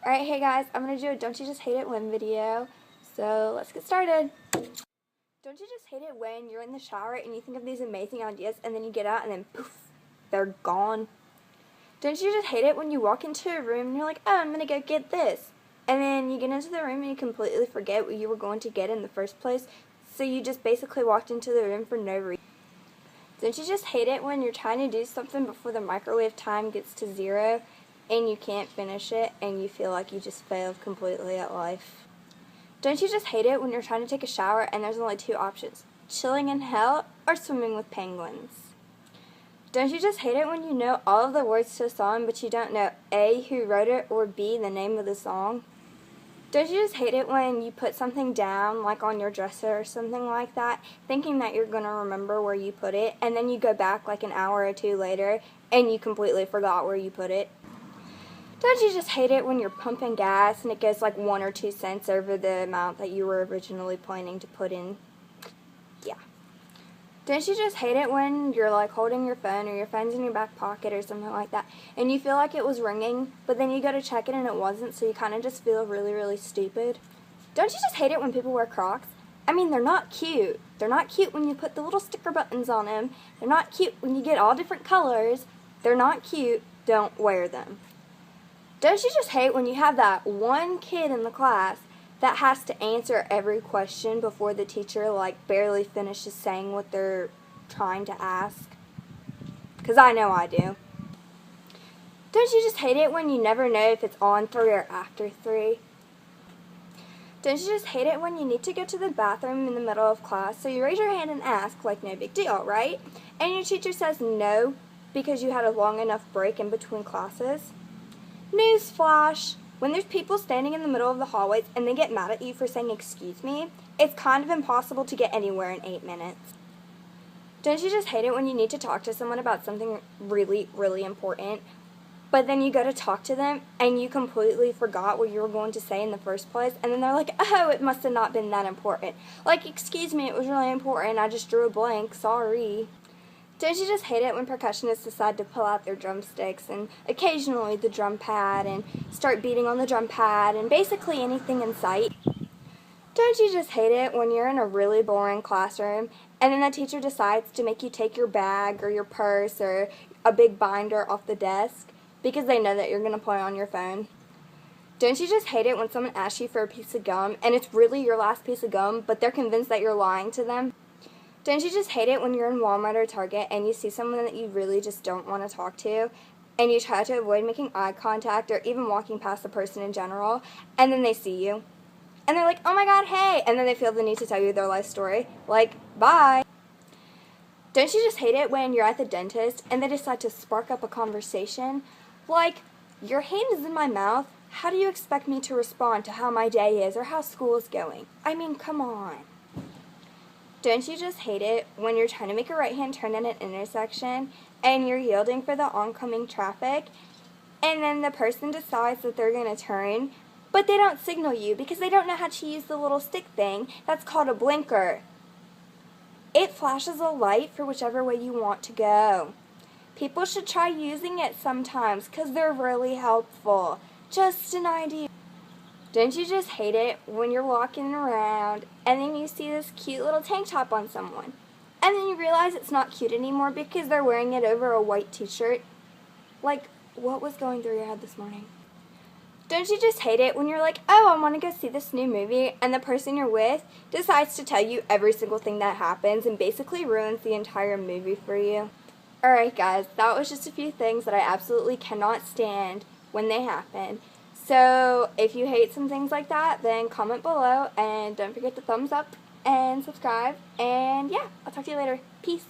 Alright, hey guys, I'm going to do a Don't You Just Hate It When video, so let's get started. Don't you just hate it when you're in the shower and you think of these amazing ideas and then you get out and then poof, they're gone? Don't you just hate it when you walk into a room and you're like, oh, I'm going to go get this, and then you get into the room and you completely forget what you were going to get in the first place, so you just basically walked into the room for no reason? Don't you just hate it when you're trying to do something before the microwave time gets to 0 and you can't finish it and you feel like you just failed completely at life? Don't you just hate it when you're trying to take a shower and there's only 2 options, chilling in hell or swimming with penguins? Don't you just hate it when you know all of the words to a song but you don't know A, who wrote it, or B, the name of the song? Don't you just hate it when you put something down, like on your dresser or something like that, thinking that you're going to remember where you put it, and then you go back like an hour or 2 later and you completely forgot where you put it? Don't you just hate it when you're pumping gas and it goes like 1 or 2 cents over the amount that you were originally planning to put in? Yeah. Don't you just hate it when you're like holding your phone or your phone's in your back pocket or something like that and you feel like it was ringing, but then you go to check it and it wasn't, so you kind of just feel really, really stupid? Don't you just hate it when people wear Crocs? I mean, they're not cute. They're not cute when you put the little sticker buttons on them. They're not cute when you get all different colors. They're not cute. Don't wear them. Don't you just hate when you have that one kid in the class that has to answer every question before the teacher like barely finishes saying what they're trying to ask? Because I know I do. Don't you just hate it when you never know if it's on 3 or after 3? Don't you just hate it when you need to go to the bathroom in the middle of class, so you raise your hand and ask, like no big deal, right? And your teacher says no because you had a long enough break in between classes? Newsflash! When there's people standing in the middle of the hallways and they get mad at you for saying excuse me, it's kind of impossible to get anywhere in 8 minutes. Don't you just hate it when you need to talk to someone about something really, really important, but then you go to talk to them and you completely forgot what you were going to say in the first place, and then they're like, oh, it must have not been that important. Like, excuse me, it was really important, I just drew a blank, sorry. Don't you just hate it when percussionists decide to pull out their drumsticks and occasionally the drum pad and start beating on the drum pad and basically anything in sight? Don't you just hate it when you're in a really boring classroom and then the teacher decides to make you take your bag or your purse or a big binder off the desk because they know that you're going to play on your phone? Don't you just hate it when someone asks you for a piece of gum and it's really your last piece of gum, but they're convinced that you're lying to them? Don't you just hate it when you're in Walmart or Target and you see someone that you really just don't want to talk to and you try to avoid making eye contact or even walking past the person in general, and then they see you and they're like, oh my god, hey, and then they feel the need to tell you their life story, like, bye. Don't you just hate it when you're at the dentist and they decide to spark up a conversation like, your hand is in my mouth, how do you expect me to respond to how my day is or how school is going? I mean, come on. Don't you just hate it when you're trying to make a right-hand turn at an intersection and you're yielding for the oncoming traffic and then the person decides that they're going to turn, but they don't signal you because they don't know how to use the little stick thing that's called a blinker? It flashes a light for whichever way you want to go. People should try using it sometimes because they're really helpful. Just an idea. Don't you just hate it when you're walking around and then you see this cute little tank top on someone and then you realize it's not cute anymore because they're wearing it over a white t-shirt? Like, what was going through your head this morning? Don't you just hate it when you're like, oh, I want to go see this new movie, and the person you're with decides to tell you every single thing that happens and basically ruins the entire movie for you? Alright guys, that was just a few things that I absolutely cannot stand when they happen. So, if you hate some things like that, then comment below, and don't forget to thumbs up and subscribe, and yeah, I'll talk to you later. Peace!